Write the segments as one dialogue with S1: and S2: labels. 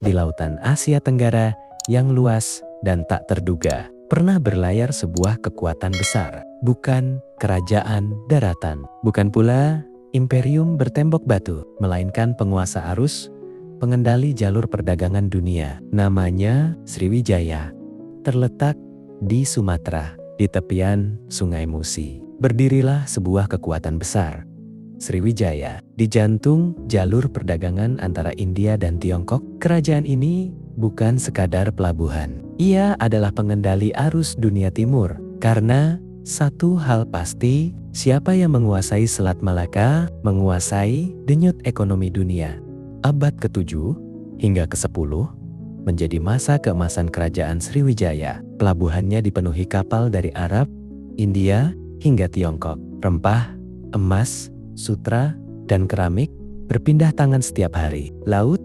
S1: di lautan Asia Tenggara yang luas dan tak terduga. Pernah berlayar sebuah kekuatan besar, bukan kerajaan daratan, bukan pula imperium bertembok batu, melainkan penguasa arus, pengendali jalur perdagangan dunia. Namanya Sriwijaya. Terletak di Sumatera, di tepian Sungai Musi. Berdirilah sebuah kekuatan besar, Sriwijaya, di jantung jalur perdagangan antara India dan Tiongkok. Kerajaan ini bukan sekadar pelabuhan. Ia adalah pengendali arus dunia timur. Karena satu hal pasti, siapa yang menguasai Selat Malaka, menguasai denyut ekonomi dunia. Abad ke-7 hingga ke-10 menjadi masa keemasan kerajaan Sriwijaya. Pelabuhannya dipenuhi kapal dari Arab, India, hingga Tiongkok. Rempah, emas, sutra, dan keramik berpindah tangan setiap hari. Laut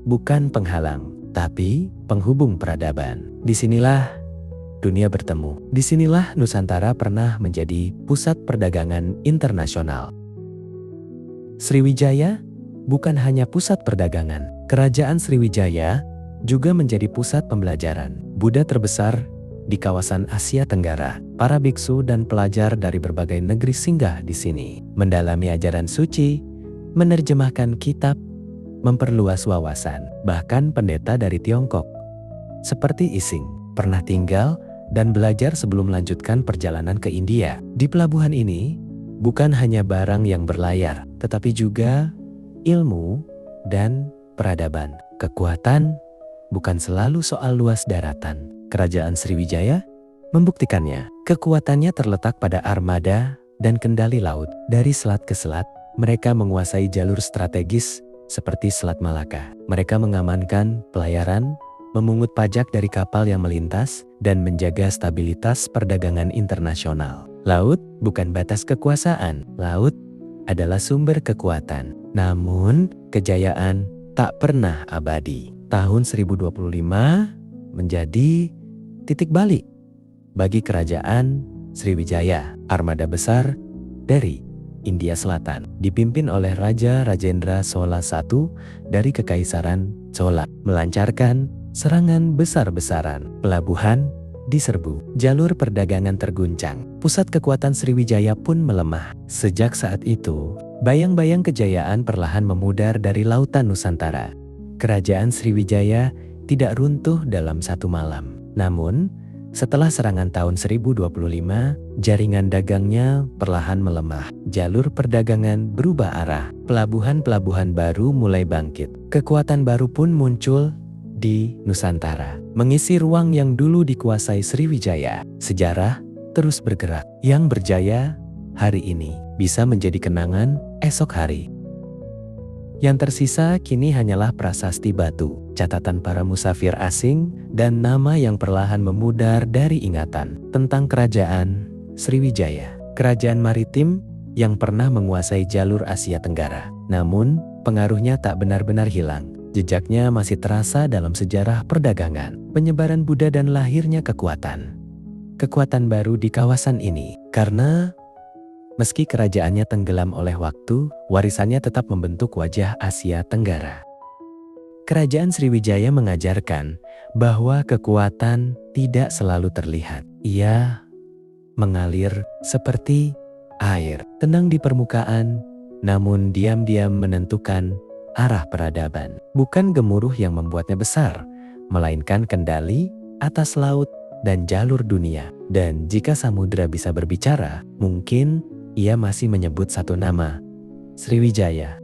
S1: bukan penghalang, tapi penghubung peradaban. Disinilah dunia bertemu. Disinilah Nusantara pernah menjadi pusat perdagangan internasional. Sriwijaya bukan hanya pusat perdagangan. Kerajaan Sriwijaya juga menjadi pusat pembelajaran Buddha terbesar di kawasan Asia Tenggara. Para biksu dan pelajar dari berbagai negeri singgah di sini, mendalami ajaran suci, menerjemahkan kitab, memperluas wawasan. Bahkan pendeta dari Tiongkok, seperti Ising, pernah tinggal dan belajar sebelum melanjutkan perjalanan ke India. Di pelabuhan ini, bukan hanya barang yang berlayar, tetapi juga ilmu dan peradaban. Kekuatan bukan selalu soal luas daratan. Kerajaan Sriwijaya membuktikannya. Kekuatannya terletak pada armada dan kendali laut. Dari selat ke selat, mereka menguasai jalur strategis seperti Selat Malaka. Mereka mengamankan pelayaran, memungut pajak dari kapal yang melintas, dan menjaga stabilitas perdagangan internasional. Laut bukan batas kekuasaan. Laut adalah sumber kekuatan. Namun, kejayaan tak pernah abadi. Tahun 1025 menjadi titik balik bagi kerajaan Sriwijaya. Armada besar dari India Selatan dipimpin oleh Raja Rajendra Chola I dari Kekaisaran Chola melancarkan serangan besar-besaran. Pelabuhan diserbu, jalur perdagangan terguncang, pusat kekuatan Sriwijaya pun melemah. Sejak saat itu, bayang-bayang kejayaan perlahan memudar dari lautan Nusantara. Kerajaan Sriwijaya tidak runtuh dalam satu malam. Namun, setelah serangan tahun 1025, jaringan dagangnya perlahan melemah. Jalur perdagangan berubah arah. Pelabuhan-pelabuhan baru mulai bangkit. Kekuatan baru pun muncul di Nusantara, mengisi ruang yang dulu dikuasai Sriwijaya. Sejarah terus bergerak. Yang berjaya hari ini bisa menjadi kenangan esok hari. Yang tersisa kini hanyalah prasasti batu, catatan para musafir asing, dan nama yang perlahan memudar dari ingatan tentang kerajaan Sriwijaya. Kerajaan maritim yang pernah menguasai jalur Asia Tenggara. Namun, pengaruhnya tak benar-benar hilang. Jejaknya masih terasa dalam sejarah perdagangan, penyebaran Buddha dan lahirnya kekuatan. Kekuatan baru di kawasan ini. Karena meski kerajaannya tenggelam oleh waktu, warisannya tetap membentuk wajah Asia Tenggara. Kerajaan Sriwijaya mengajarkan bahwa kekuatan tidak selalu terlihat. Ia mengalir seperti air, tenang di permukaan, namun diam-diam menentukan arah peradaban. Bukan gemuruh yang membuatnya besar, melainkan kendali atas laut dan jalur dunia. Dan jika samudera bisa berbicara, mungkin ia masih menyebut satu nama, Sriwijaya.